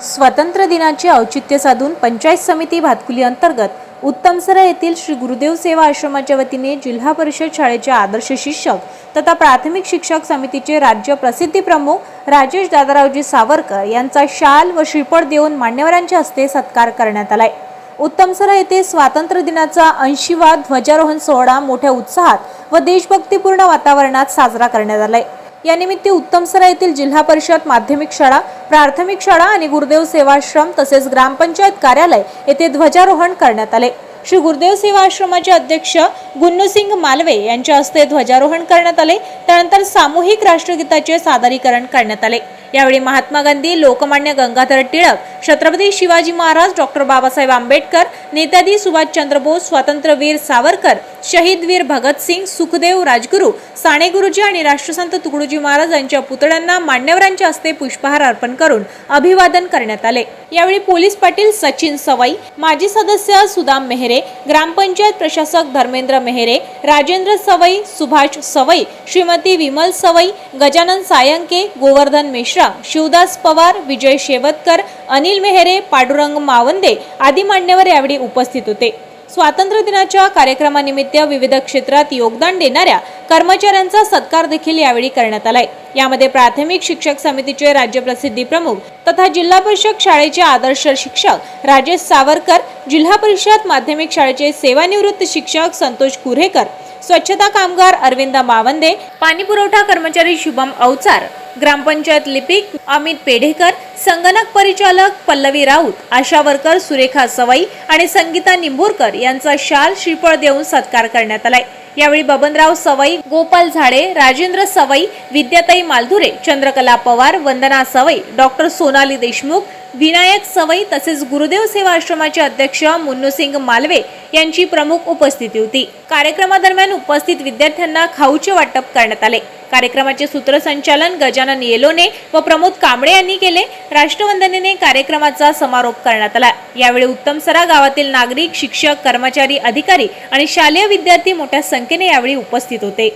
स्वातंत्र्य दिनाचे औचित्य साधून पंचायत समिती भातकुली अंतर्गत उत्तमसरा येथील श्री गुरुदेव सेवा आश्रमाच्या वतीने जिल्हा परिषद शाळेचे आदर्श शिक्षक तथा प्राथमिक शिक्षक समितीचे राज्य प्रसिद्धी प्रमुख राजेश दादारावजी सावरकर यांचा शाल व श्रीफळ देऊन मान्यवरांच्या हस्ते सत्कार करण्यात आलाय। उत्तमसरा येथे स्वातंत्र्य दिनाचा 80वा ध्वजारोहण सोहळा मोठ्या उत्साहात व देशभक्तीपूर्ण वातावरणात साजरा करण्यात आलाय। यानिमित्त उत्तमसरा येथील जिल्हा परिषद माध्यमिक शाळा, प्राथमिक शाळा आणि गुरुदेव सेवाश्रम तसेच ग्रामपंचायत कार्यालय येथे ध्वजारोहण करण्यात आले। श्री गुरुदेव सेवा आश्रमाचे अध्यक्ष गुन्नूसिंग मालवे यांच्या हस्ते ध्वजारोहण करण्यात आले। त्यानंतर सामूहिक राष्ट्रगीताचे सादरीकरण करण्यात आले। यावेळी महात्मा गांधी, लोकमान्य गंगाधर टिळक, छत्रपती शिवाजी महाराज, डॉक्टर बाबासाहेब आंबेडकर, नेताजी सुभाषचंद्र बोस, स्वातंत्र्यवीर सावरकर, शहीदवीर भगतसिंग, सुखदेव, राजगुरू, साने गुरुजी आणि राष्ट्रसंत तुकडोजी महाराज यांच्या पुतळ्यांना मान्यवरांच्या हस्ते पुष्पहार अर्पण करून अभिवादन करण्यात आले। यावेळी पोलीस पाटील सचिन सवई, माजी सदस्य सुदाम मेहरे, ग्रामपंचायत प्रशासक धर्मेंद्र मेहरे, राजेंद्र सवई, सुभाष सवई, श्रीमती विमल सवई, गजानन सायंके, गोवर्धन मिश्रा, शिवदास पवार, विजय शेवतकर, अनिल मेहरे, पांडुरंग मावंदे आदी मान्यवर यावेळी उपस्थित होते। स्वातंत्र्य दिनाच्या कार्यक्रमानिमित्त विविध क्षेत्रात योगदान देणाऱ्या कर्मचाऱ्यांचा सत्कार देखील यावेळी करण्यात आलाय। यामध्ये प्राथमिक शिक्षक समितीचे राज्य प्रसिद्धी प्रमुख तथा जिल्हा परिषद शाळेचे आदर्श शिक्षक राजेश सावरकर, जिल्हा परिषद माध्यमिक शाळेचे सेवानिवृत्त शिक्षक संतोष कुरेकर, स्वच्छता कामगार अरविंद मावंदे, पाणी पुरवठा कर्मचारी शुभम अवचार, ग्रामपंचायत लिपिक अमित पेढेकर, संगणक परिचालक पल्लवी राऊत, आशा वर्कर सुरेखा सवई आणि संगीता निंबूरकर यांचा शाल श्रीफळ देऊन सत्कार करण्यात आलाय। यावेळी बबनराव सवई, गोपाल झाडे, राजेंद्र सवई, विद्याताई मालधुरे, चंद्रकला पवार, वंदना सवई, डॉक्टर सोनाली देशमुख, विनायक सवई तसेच गुरुदेव सेवा आश्रमाचे अध्यक्ष मुन्नूसिंग मालवे यांची प्रमुख उपस्थिती होती। कार्यक्रमादरम्यान उपस्थित विद्यार्थ्यांना खाऊचे वाटप करण्यात आले। कार्यक्रमाचे सूत्रसंचालन गजानन येलोने व प्रमोद कांबळे यांनी केले। राष्ट्रवंदनेने कार्यक्रमाचा समारोप करण्यात आला। यावेळी उत्तमसरा गावातील नागरिक, शिक्षक, कर्मचारी, अधिकारी आणि शालेय विद्यार्थी मोठ्या संख्येने यावेळी उपस्थित होते।